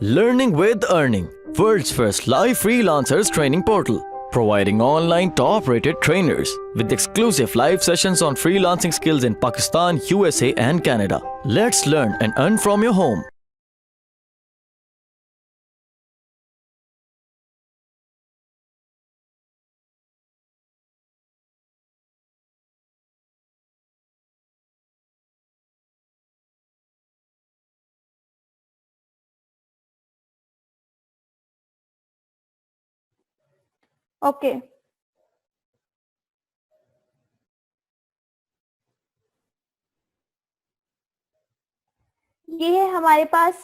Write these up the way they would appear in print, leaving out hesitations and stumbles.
Learning with Earning, world's first live freelancers training portal, providing online top-rated trainers with exclusive live sessions on freelancing skills in Pakistan, USA and Canada. Let's learn and earn from your home. Okay ये है हमारे पास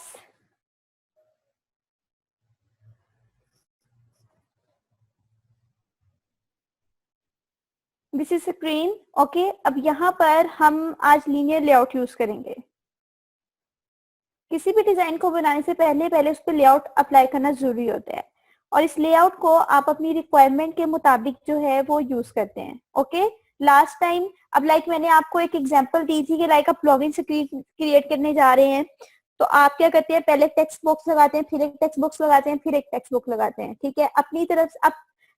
this is screen. Okay, अब यहाँ पर हम आज linear layout use करेंगे। किसी भी डिजाइन को बनाने से पहले उस पर लेआउट अप्लाई करना जरूरी होता है और इस लेआउट को आप अपनी रिक्वायरमेंट के मुताबिक जो है वो यूज करते हैं। ओके, लास्ट टाइम अब लाइक मैंने आपको एक एग्जांपल दी थी कि लाइक आप लॉगिन स्क्रीन क्रिएट करने जा रहे हैं तो आप क्या करते हैं, पहले टेक्स्ट बॉक्स लगाते हैं, फिर एक टेक्स्ट बॉक्स लगाते हैं, फिर एक टेक्स्ट बॉक्स लगाते हैं। ठीक है, अपनी तरफ से अब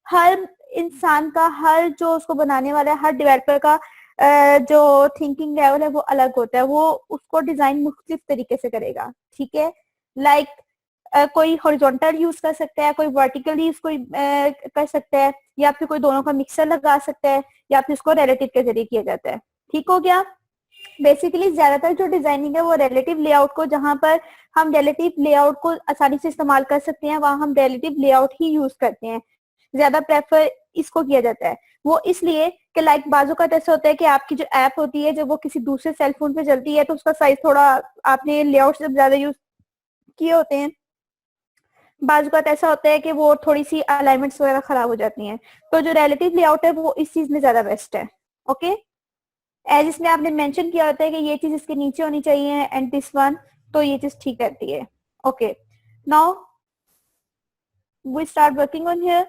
हर इंसान का, हर जो उसको बनाने वाला है, हर डेवलपर का जो थिंकिंग लेवल है वो अलग होता है, वो उसको डिजाइन मुख्तलिफ तरीके से करेगा। ठीक है, लाइक कोई हॉरिजॉन्टल यूज कर सकता है, कोई वर्टिकल यूज कोई कर सकता है, या फिर कोई दोनों का मिक्सर लगा सकता है, या फिर उसको रिलेटिव के जरिए किया जाता है। ठीक हो गया। बेसिकली ज्यादातर जो डिजाइनिंग है वो रिलेटिव लेआउट को, जहां पर हम रिलेटिव लेआउट को आसानी से इस्तेमाल कर सकते हैं वहां हम रिलेटिव लेआउट ही यूज करते हैं। ज्यादा प्रेफर इसको किया जाता है, वो इसलिए कि लाइक बाजू का ऐसा होता है कि आपकी जो ऐप होती है जब वो किसी दूसरे सेल फोन पे चलती है तो उसका साइज थोड़ा आपने लेआउट जब ज्यादा यूज किए होते हैं, बाजू का ऐसा होता है कि वो थोड़ी सी अलाइनमेंट्स वगैरह खराब हो जाती हैं। तो जो रिलेटिव लेआउट है वो इस चीज में ज्यादा बेस्ट है। ओके, एज इसमें आपने मेंशन किया होता है कि ये चीज इसके नीचे होनी चाहिए एंड दिस वन, तो ये चीज ठीक रहती है। Okay, now we start working on here.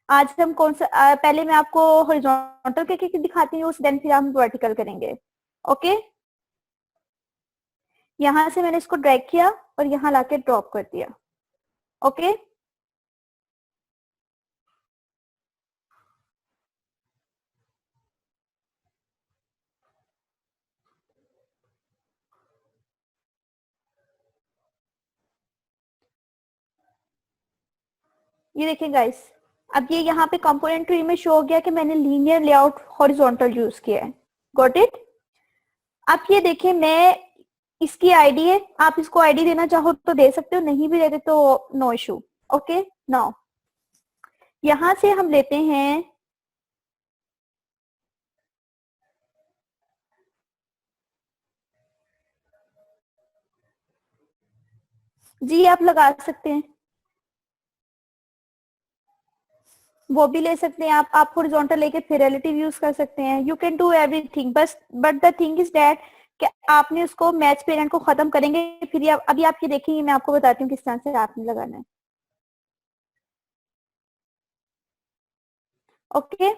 आज हम कौन सा पहले मैं आपको हॉरिजॉन्टल के दिखाती हूँ, देन फिर हम वर्टिकल करेंगे। ओके, यहां से मैंने इसको ड्रैग किया और यहाँ लाके ड्रॉप कर दिया। ओके, ये देखिए गाइस, अब ये यहाँ पे कंपोनेंट ट्री में शो हो गया कि मैंने लीनियर लेआउट हॉरिजॉन्टल यूज किया है। Got it. अब ये देखिए, मैं इसकी आईडी है, आप इसको आईडी देना चाहो तो दे सकते हो, नहीं भी देते तो नो इशू। ओके, नाउ यहां से हम लेते हैं जी, आप लगा सकते हैं, वो भी ले सकते हैं आप हॉरिजॉन्टल लेके फिर रिलेटिव यूज कर सकते हैं। यू कैन डू एवरीथिंग, बस but the thing is that कि आपने उसको मैच पेरेंट को खत्म करेंगे फिर अभी आप ये देखेंगे, मैं आपको बताती हूँ किस तरह से आपने लगाना है। ओके,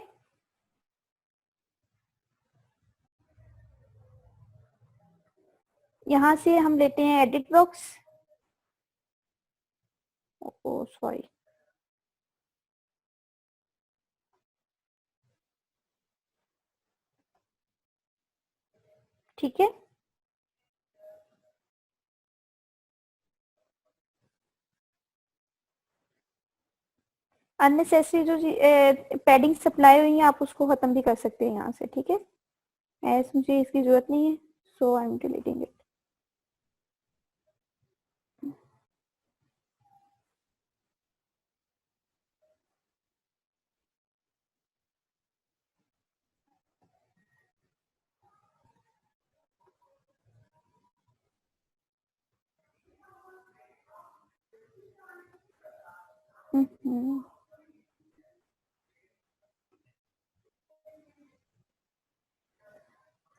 यहां से हम लेते हैं एडिट बॉक्स। ओ सॉरी, ठीक है, अननेसेसरी जो पैडिंग सप्लाई हुई है आप उसको खत्म भी कर सकते हैं यहाँ से। ठीक है, ऐसे मुझे इसकी जरूरत नहीं है, सो आई एम डिलीटिंग इट।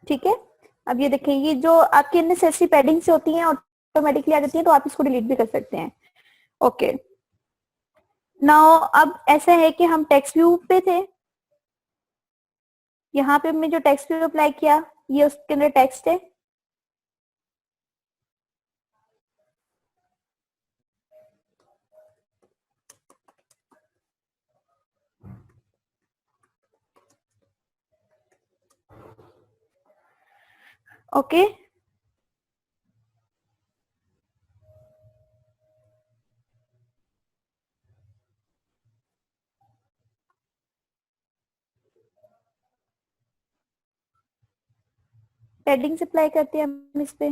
ठीक है, अब ये देखिए, ये जो आपकी अननेसेसरी पैडिंग से होती हैं ऑटोमेटिकली आ जाती है, तो आप इसको डिलीट भी कर सकते हैं। ओके, नाउ अब ऐसा है कि हम टेक्स्ट व्यू पे थे, यहाँ पे हमने जो टेक्स्ट व्यू अप्लाई किया ये उसके अंदर टेक्स्ट है। ओके हेडिंग्स अप्लाई करते हैं हम इस पे।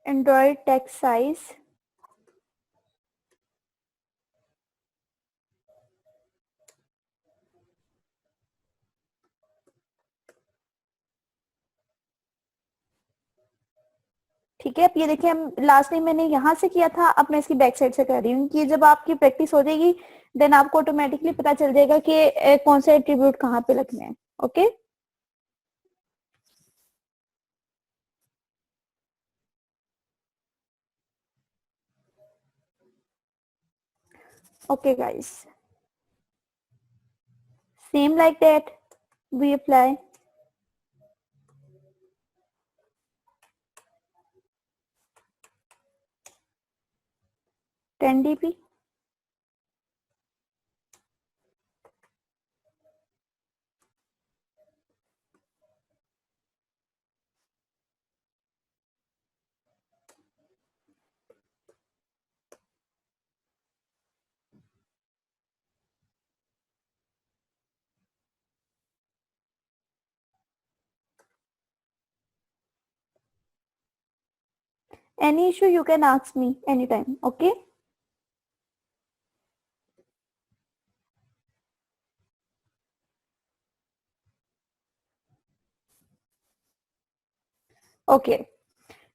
एंड्रॉइड टेक्स्ट साइज, ठीक है। अब ये देखिए, हम लास्ट टाइम मैंने यहाँ से किया था, अब मैं इसकी बैक साइड से कर रही हूँ कि जब आपकी प्रैक्टिस हो जाएगी देन आपको ऑटोमेटिकली पता चल जाएगा कि कौन से एट्रीब्यूट कहाँ पे रखने हैं। Okay okay guys, same like that we apply 10 dp। Any issue you can ask me anytime, okay? Okay,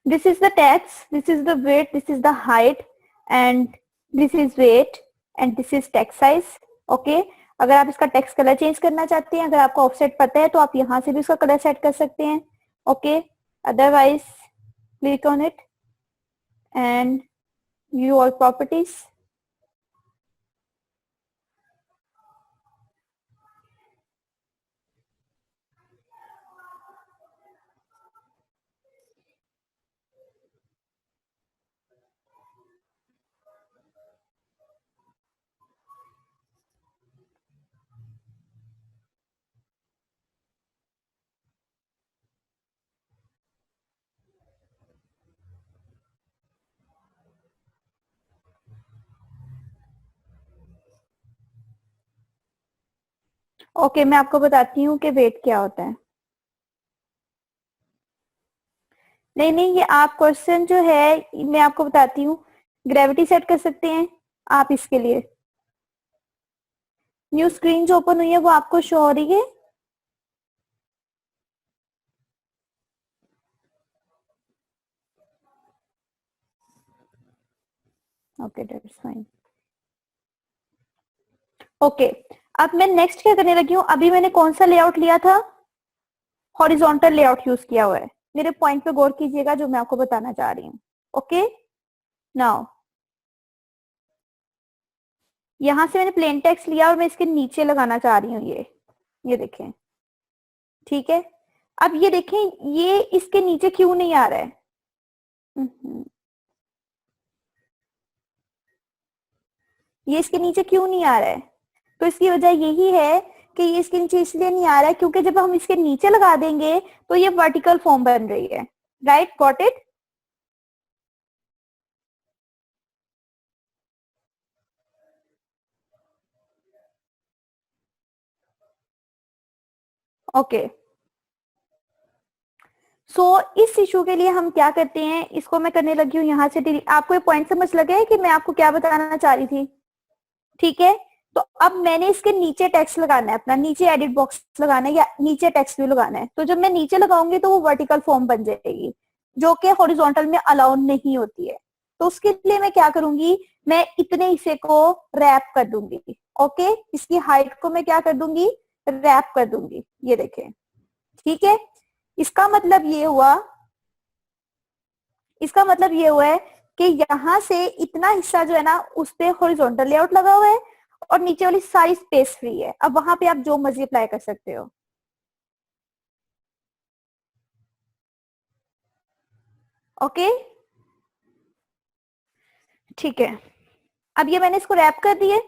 this is the text, this is the width, this is the height, and this is weight, and this is text size, okay? अगर आप इसका text colour change करना चाहते हैं, अगर आपको offset पता है तो आप यहाँ से भी उसका कलर सेट कर सकते हैं, okay? Otherwise click on it and view all properties. Okay, मैं आपको बताती हूँ कि वेट क्या होता है। नहीं नहीं, ये आप क्वेश्चन जो है मैं आपको बताती हूँ, ग्रेविटी सेट कर सकते हैं आप इसके लिए। न्यू स्क्रीन जो ओपन हुई है वो आपको शो हो रही है? Okay that's fine. ओके, अब मैं नेक्स्ट क्या करने लगी हूँ, अभी मैंने कौन सा लेआउट लिया था? हॉरिजॉन्टल लेआउट यूज किया हुआ है। मेरे पॉइंट पे गौर कीजिएगा जो मैं आपको बताना चाह रही हूँ। ओके नाउ यहां से मैंने प्लेन टेक्स्ट लिया और मैं इसके नीचे लगाना चाह रही हूँ ये देखें, ठीक है। अब ये देखें, ये इसके नीचे क्यों नहीं आ रहा है? ये इसके नीचे क्यों नहीं आ रहा है? तो इसकी वजह यही है कि ये इसके नीचे इसलिए नहीं आ रहा है क्योंकि जब हम इसके नीचे लगा देंगे तो ये वर्टिकल फॉर्म बन रही है। Right, got it? ओके, सो इस इशू के लिए हम क्या करते हैं, इसको मैं करने लगी हूँ यहाँ से delete। आपको ये पॉइंट समझ लगे है कि मैं आपको क्या बताना चाह रही थी? ठीक है, तो अब मैंने इसके नीचे टेक्स्ट लगाना है, अपना नीचे एडिट बॉक्स लगाना है या नीचे टेक्स्ट भी लगाना है। तो जब मैं नीचे लगाऊंगी तो वो वर्टिकल फॉर्म बन जाएगी जो कि हॉरिजॉन्टल में अलाउ नहीं होती है। तो उसके लिए मैं क्या करूंगी, मैं इतने हिस्से को रैप कर दूंगी। ओके, इसकी हाइट को मैं क्या कर दूंगी, रैप कर दूंगी। ये देखें, ठीक है। इसका मतलब ये हुआ, इसका मतलब ये हुआ है कि यहाँ से इतना हिस्सा जो है ना उस पे हॉरिजॉन्टल लेआउट लगा हुआ है और नीचे वाली सारी स्पेस फ्री है। अब वहां पे आप जो मर्जी अप्लाई कर सकते हो। ओके, ठीक है। अब ये मैंने इसको रैप कर दिए।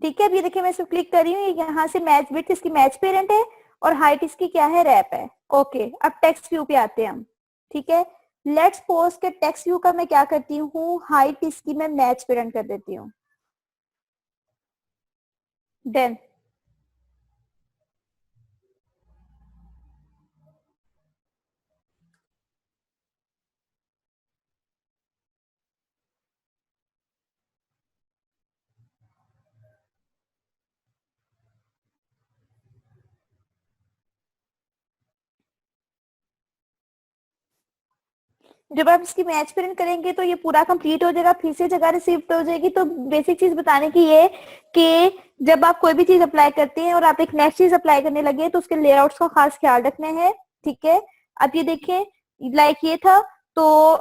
ठीक है, अब ये देखिए मैं इसको क्लिक कर रही हूँ, यहाँ से मैच विड्थ इसकी मैच पेरेंट है और हाइट इसकी क्या है, रैप है। ओके, अब टेक्स्ट व्यू पे आते हैं हम। ठीक है, लेट्स सपोज के टेक्स्ट व्यू का मैं क्या करती हूँ, हाइट इसकी मैं मैच पेरेंट कर देती हूँ। देन जब आप इसकी मैच प्रिंट करेंगे तो ये पूरा कंप्लीट हो जाएगा, फिर से जगह रिसीव्ड हो जाएगी। तो बेसिक चीज बताने की ये कि जब आप कोई भी चीज अप्लाई करते हैं और आप एक नेक्स्ट चीज अप्लाई करने लगे तो उसके लेआउट्स का खास ख्याल रखना है। ठीक है, अब ये देखें, लाइक ये था तो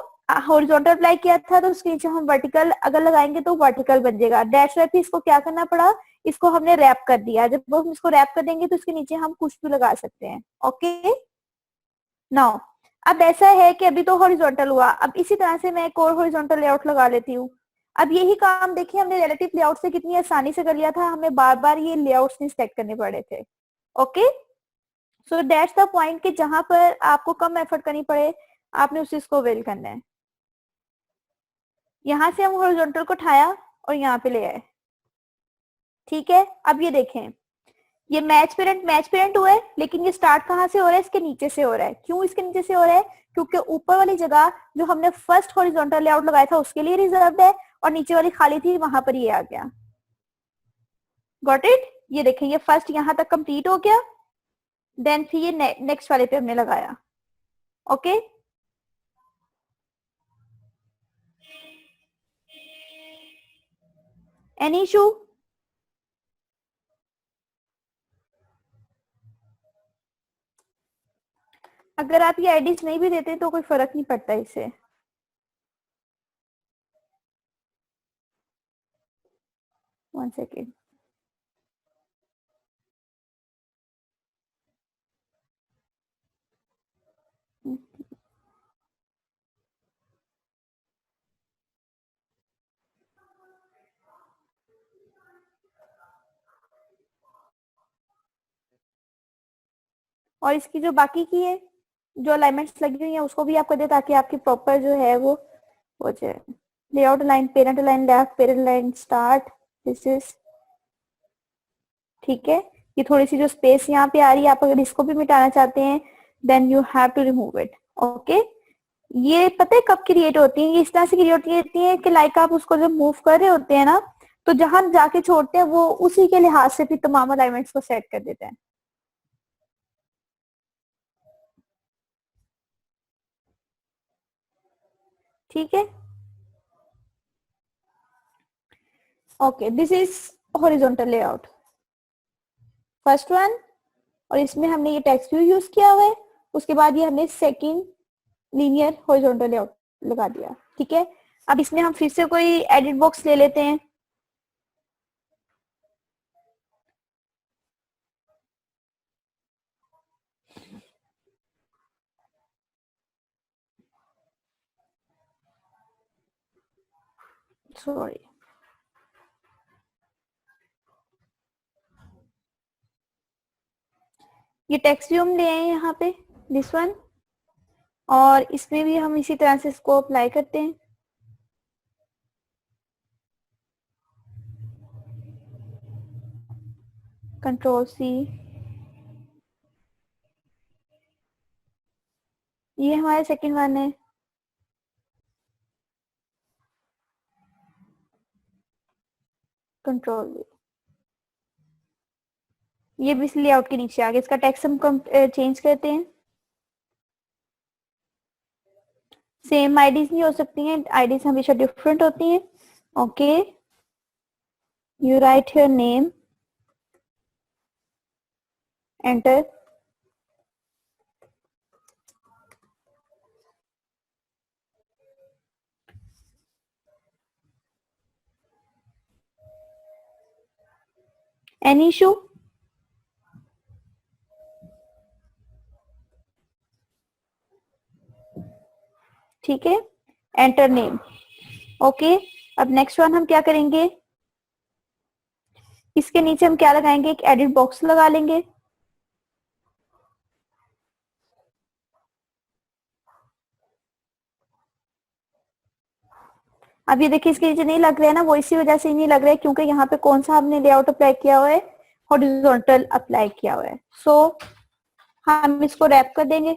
हॉरिजॉन्टल अप्लाई किया था तो उसके नीचे हम वर्टिकल अगर लगाएंगे तो वर्टिकल बन जाएगा। डैश रैप इसको क्या करना पड़ा, इसको हमने रैप कर दिया। जब हम इसको रैप कर देंगे तो इसके नीचे हम कुछ भी लगा सकते हैं। ओके, नाउ अब ऐसा है कि अभी तो हॉरिजॉन्टल हुआ, अब इसी तरह से मैं एक और हॉरिजॉन्टल लेआउट लगा लेती हूँ। अब यही काम देखिए हमने रिलेटिव लेआउट से कितनी आसानी से कर लिया था, हमें बार बार ये लेआउट्स नहीं सेलेक्ट करने पड़े थे। Okay, so that's the point कि जहां पर आपको कम एफर्ट करनी पड़े आपने उस चीज को वेल करना है। यहां से हम हॉरिजॉन्टल को उठाया और यहाँ पे ले आए। ठीक है, अब ये देखें, ये मैच पेरेंट हुआ है, लेकिन ये स्टार्ट कहाँ से हो रहा है, इसके नीचे से हो रहा है। क्यों इसके नीचे से हो रहा है, क्योंकि ऊपर वाली जगह जो हमने फर्स्ट हॉरिजॉन्टल लेआउट लगाया था उसके लिए रिजर्व्ड है और नीचे वाली खाली थी, वहां पर ये आ गया। गॉट इट, ये देखें ये फर्स्ट यहाँ तक कंप्लीट हो गया, देन फिर ये नेक्स्ट वाले पे हमने लगाया। Okay, any issue? अगर आप ये आईडीज नहीं भी देते तो कोई फर्क नहीं पड़ता इससे। वन सेकेंड, और इसकी जो बाकी की है जो अलाइनमेंट्स लगी हुई है उसको भी आप कर दे ताकि आपकी प्रॉपर जो है वो हो जाए। Layout line, parent line left, parent line start, this is. ठीक है, ये थोड़ी सी जो स्पेस यहाँ पे आ रही है, आप अगर इसको भी मिटाना चाहते हैं then you have to remove it. Okay, ये पता है कब क्रिएट होती है, ये इस तरह से क्रिएट होती है कि लाइक आप उसको जब मूव कर रहे होते हैं ना तो जहां जाके छोड़ते हैं वो उसी के लिहाज से फिर तमाम अलाइनमेंट्स को सेट कर देते हैं। ठीक है, okay, this is horizontal layout first one, और इसमें हमने ये टेक्स्ट व्यू यूज किया हुआ है। उसके बाद ये हमने सेकंड लीनियर हॉरिजॉन्टल लेआउट लगा दिया। ठीक है, अब इसमें हम फिर से कोई एडिट बॉक्स ले लेते हैं। सॉरी, ये टेक्स्ट व्यू हम ले आए यहाँ पे, दिस वन, और इसमें भी हम इसी तरह से इसको अप्लाई करते हैं। कंट्रोल सी, ये हमारा सेकंड वन है। कंट्रोल वी, ये भी लेआउट के नीचे आ गया। इसका टेक्स्ट हम चेंज करते हैं। सेम आईडीज नहीं हो सकती हैं, आईडीज हमेशा डिफरेंट होती हैं। Okay, you right your name, enter, any issue? ठीक है, एंटर नेम। ओके, अब नेक्स्ट वन हम क्या करेंगे, इसके नीचे हम क्या लगाएंगे, एक एडिट बॉक्स लगा लेंगे। अब ये देखिए इसके नीचे नहीं लग रहा है ना, वो इसी वजह से ही नहीं लग रहा है क्योंकि यहाँ पे कौन सा हमने लेआउट अप्लाई किया हुआ है, हॉरिजॉन्टल अप्लाई किया हुआ है। सो हम इसको रैप कर देंगे।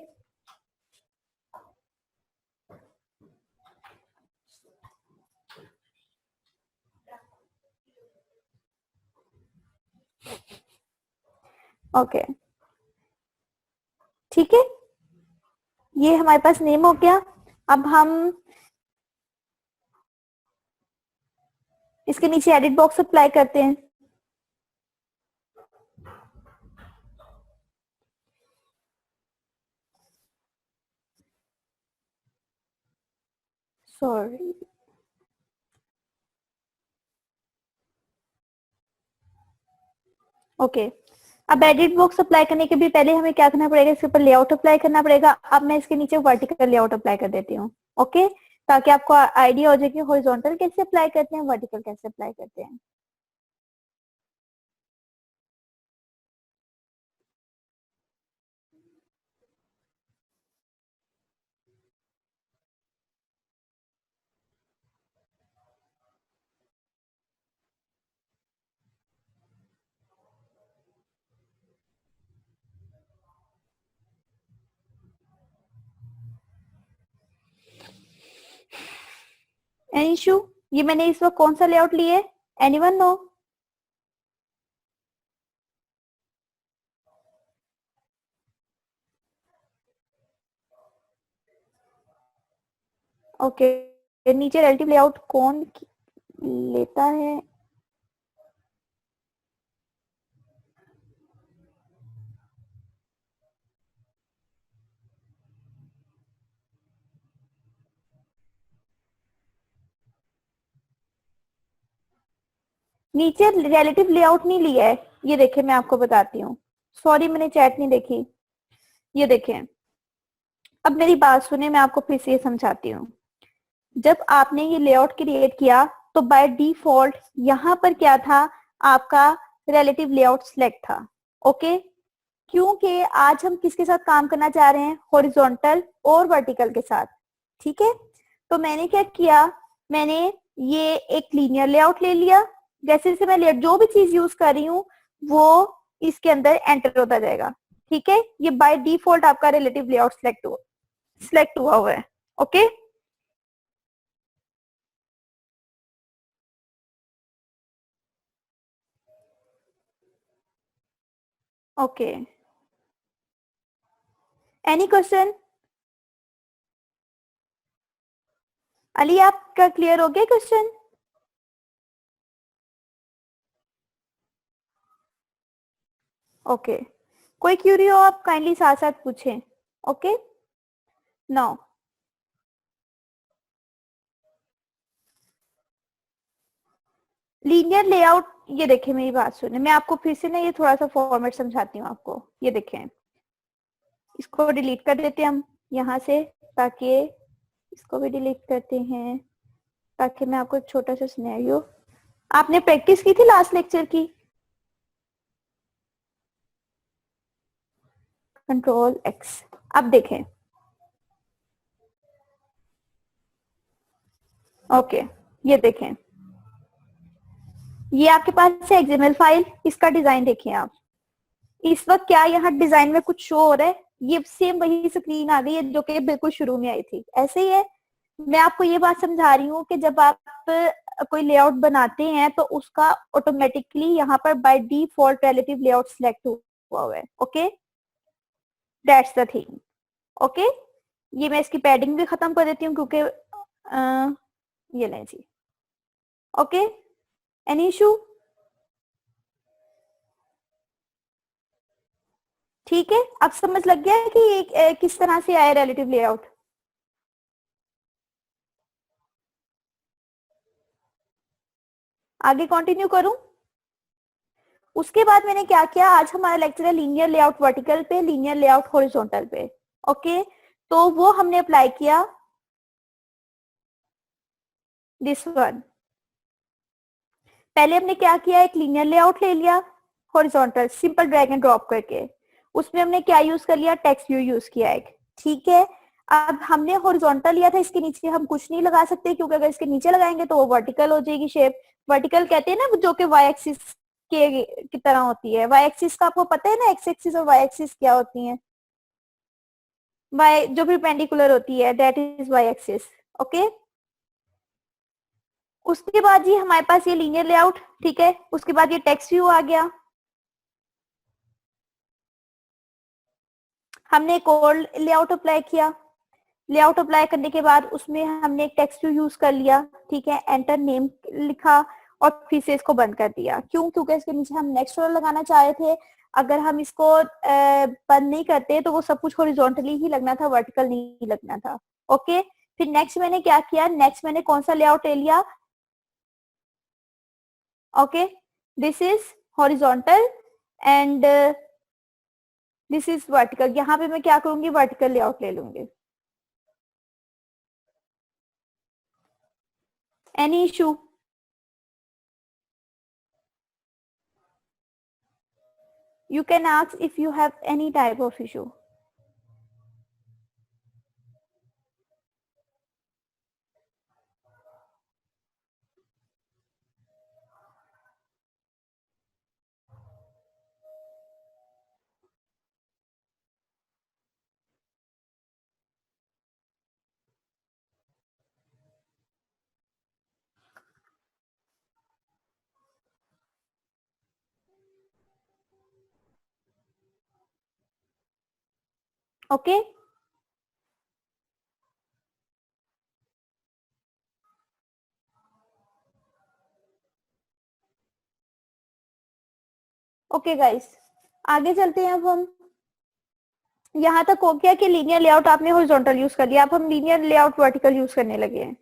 ओके ठीक है, ये हमारे पास नेम हो गया। अब हम इसके नीचे एडिट बॉक्स अप्लाई करते हैं। सॉरी, ओके अब एडिट बॉक्स अप्लाई करने के भी पहले हमें क्या करना पड़ेगा, इसके ऊपर लेआउट अप्लाई करना पड़ेगा। अब मैं इसके नीचे वर्टिकल लेआउट अप्लाई कर देती हूँ। ओके, ताकि आपको आइडिया हो जाए कि हॉरिजॉन्टल कैसे अप्लाई करते हैं, वर्टिकल कैसे अप्लाई करते हैं। एनी इशू, ये मैंने इस वक्त कौन सा लेआउट लिए, एनीवन नो? ओके, नीचे रिलेटिव लेआउट कौन लेता है? नीचे रिलेटिव लेआउट नहीं लिया है, ये देखिए मैं आपको बताती हूँ। सॉरी मैंने चैट नहीं देखी। ये देखें, अब मेरी बात सुने, मैं आपको फिर से ये समझाती हूँ। जब आपने ये लेआउट क्रिएट किया तो बाय डिफॉल्ट यहाँ पर क्या था, आपका रिलेटिव लेआउट सिलेक्ट था। ओके, क्योंकि आज हम किसके साथ काम करना चाह रहे हैं, हॉरिजॉन्टल और वर्टिकल के साथ। ठीक है, तो मैंने क्या किया, मैंने ये एक लीनियर लेआउट ले लिया। जैसे जैसे मैं जो भी चीज यूज कर रही हूँ वो इसके अंदर एंटर होता जाएगा। ठीक है, ये बाय डिफॉल्ट आपका रिलेटिव लेआउट सिलेक्ट हुआ हुआ है। Okay, okay, any question? Ali आपका क्लियर हो गया क्वेश्चन? ओके, कोई क्यूरी हो आप काइंडली साथ साथ पूछें। ओके, नाउ लीनियर लेआउट, ये देखें मेरी बात सुने, मैं आपको फिर से ना ये थोड़ा सा फॉर्मेट समझाती हूँ आपको। ये देखें, इसको डिलीट कर देते हैं हम यहाँ से, ताकि इसको भी डिलीट करते हैं, ताकि मैं आपको एक छोटा सा सिनेरियो, आपने प्रैक्टिस की थी लास्ट लेक्चर की, कंट्रोल एक्स। अब देखें, ओके, ये देखें, ये आपके पास है एक्सएमएल फाइल, इसका डिजाइन देखिए आप। इस वक्त क्या यहाँ डिजाइन में कुछ शो हो रहा है, ये सेम वही स्क्रीन आ गई है जो कि बिल्कुल शुरू में आई थी, ऐसे ही है। मैं आपको ये बात समझा रही हूँ कि जब आप कोई लेआउट बनाते हैं तो उसका ऑटोमेटिकली यहाँ पर by default relative layout select हुआ हुआ है। Okay, that's the thing. Okay, ये मैं इसकी पैडिंग भी खत्म कर देती हूँ क्योंकि ये लें जी। Okay, any issue? ठीक है, अब समझ लग गया है कि ये किस तरह से आया रिलेटिव लेआउट। आगे कंटिन्यू करूं? उसके बाद मैंने क्या किया, आज हमारा लेक्चर है लीनियर लेआउट वर्टिकल पे, लीनियर लेआउट हॉरिजॉन्टल पे। ओके, तो वो हमने अप्लाई किया, दिस वन। पहले हमने क्या किया, एक लीनियर लेआउट ले लिया horizontal, simple drag and drop करके, उसमें हमने क्या यूज कर लिया, टेक्स्ट व्यू यूज किया एक, ठीक है। अब हमने हॉरिजॉन्टल लिया था, इसके नीचे हम कुछ नहीं लगा सकते क्योंकि अगर इसके नीचे लगाएंगे तो वो वर्टिकल हो जाएगी शेप। वर्टिकल कहते हैं ना जो कि वाई एक्सिस के की तरह होती है। वाई एक्सिस का आपको पता है ना, एक्स एक्सिस और वाई एक्सिस क्या होती है। वाई जो परपेंडिकुलर होती है that is Y axis, okay. उसके बाद जी हमारे पास ये लीनियर लेआउट, ठीक है। उसके बाद ये टेक्स्ट व्यू आ गया। हमने एक और लेआउट अप्लाई किया। लेआउट अप्लाई करने के बाद उसमें हमने एक टेक्स्ट व्यू यूज कर लिया, ठीक है। एंटर नेम लिखा और फिर से इसको बंद कर दिया। क्यों? क्योंकि इसके नीचे हम नेक्स्ट वाला लगाना चाह रहे थे। अगर हम इसको बंद नहीं करते तो वो सब कुछ हॉरिजॉन्टली ही लगना था, वर्टिकल नहीं लगना था, ओके। फिर नेक्स्ट मैंने क्या किया, नेक्स्ट मैंने कौन सा लेआउट ले लिया, okay, this is horizontal and this is vertical. यहाँ पे मैं क्या करूंगी, वर्टिकल लेआउट ले लूंगी। Any issue? You can ask if you have any type of issue. Okay? Okay guys, आगे चलते हैं। अब हम यहाँ तक हो गया कि लीनियर लेआउट आपने हॉरिजॉन्टल यूज कर लिया। अब हम लीनियर लेआउट वर्टिकल यूज करने लगे हैं।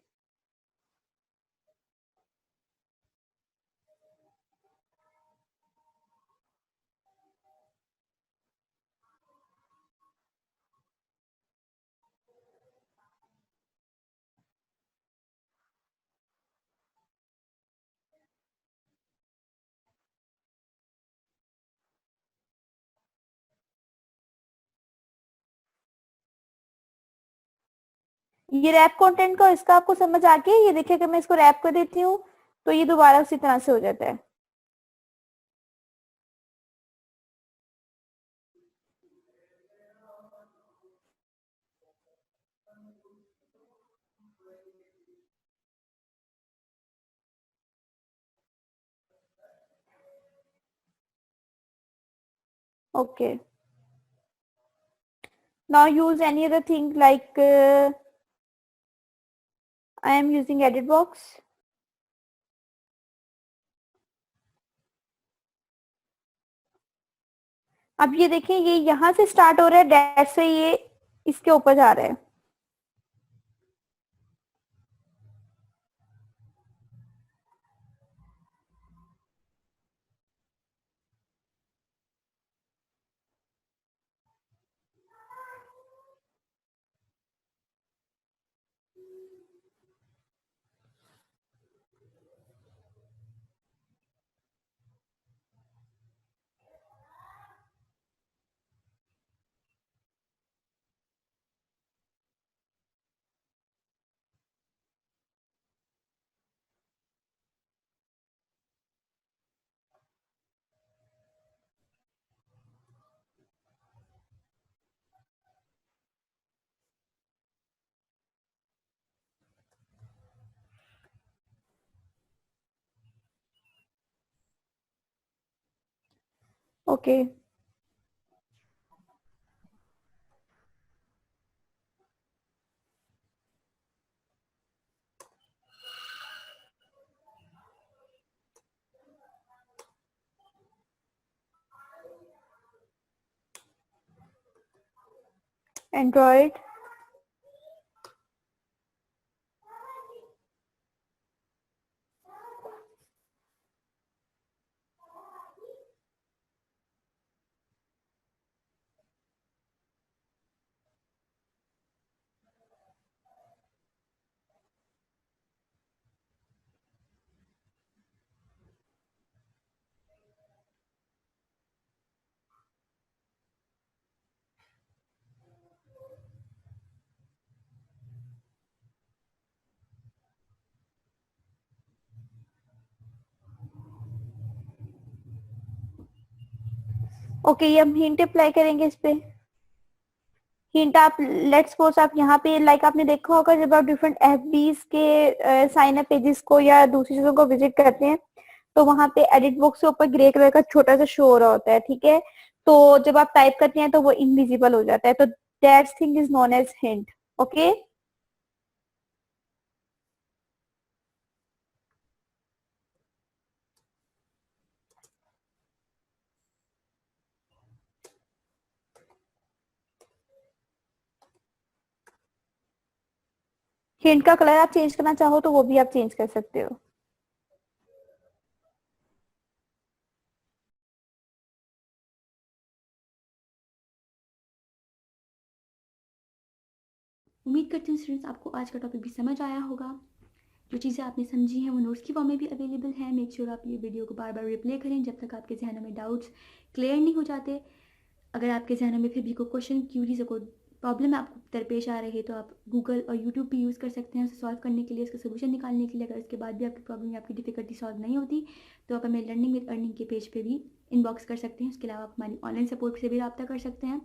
ये रैप कंटेंट का इसका आपको समझ आ गया? ये देखिए कि मैं इसको रैप कर देती हूँ तो ये दोबारा उसी तरह से हो जाता है। Okay, now use any other thing like I am using edit box. अब ये देखिए ये यहाँ से स्टार्ट हो रहा है, डैश से ये इसके ऊपर जा रहा है। Okay, Android. ओके, ये हम हिंट अप्लाई करेंगे इस पे। हिंट आप लेट्स सपोज आप यहाँ पे लाइक आपने देखा होगा जब आप डिफरेंट एफबीज के साइन अप पेजेस को या दूसरी चीजों को विजिट करते हैं तो वहां पे एडिट बॉक्स के ऊपर ग्रे कलर का छोटा सा शो हो रहा होता है, ठीक है। तो जब आप टाइप करते हैं तो वो इनविजिबल हो जाता है, तो that thing is known as hint. Okay, hint का कलर आप चेंज करना चाहो तो वो भी आप चेंज कर सकते हो। उम्मीद करती हूँ स्टूडेंट्स आपको आज का टॉपिक भी समझ आया होगा। जो चीज़ें आपने समझी हैं वो नोट्स की फॉर्म में भी अवेलेबल है। मेक श्योर आप ये वीडियो को बार बार रिप्ले करें जब तक आपके जहनों में डाउट्स क्लियर नहीं हो जाते। अगर आपके जहनों में फिर भी कोई क्वेश्चन, क्यूरीज, कोई प्रॉब्लम आपको दरपेश आ रही है तो आप गूगल और यूट्यूब भी यूज़ कर सकते हैं उसे सॉल्व करने के लिए, उसका सोल्यूशन निकालने के लिए। अगर उसके बाद भी आपकी प्रॉब्लम या आपकी डिफिकल्टी सॉल्व नहीं होती तो आप हमें लर्निंग विद अर्निंग के पेज पे भी इनबॉक्स कर सकते हैं। उसके अलावा आप हमारी ऑनलाइन सपोर्ट से भी रब्ता कर सकते हैं।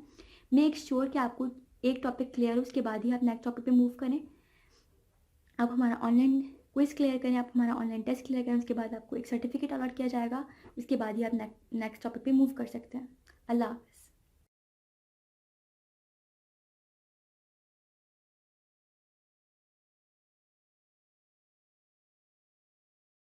मेक श्योर कि आपको एक टॉपिक क्लियर हो, उसके बाद ही आप नेक्स्ट टॉपिक पे मूव करें। आप हमारा ऑनलाइन क्विज क्लियर करें, आप हमारा ऑनलाइन टेस्ट क्लियर करें, उसके बाद आपको एक सर्टिफिकेट अलॉट किया जाएगा। उसके बाद ही आप नेक्स्ट टॉपिक पे मूव कर सकते हैं। अल्लाह हाफ़िज़।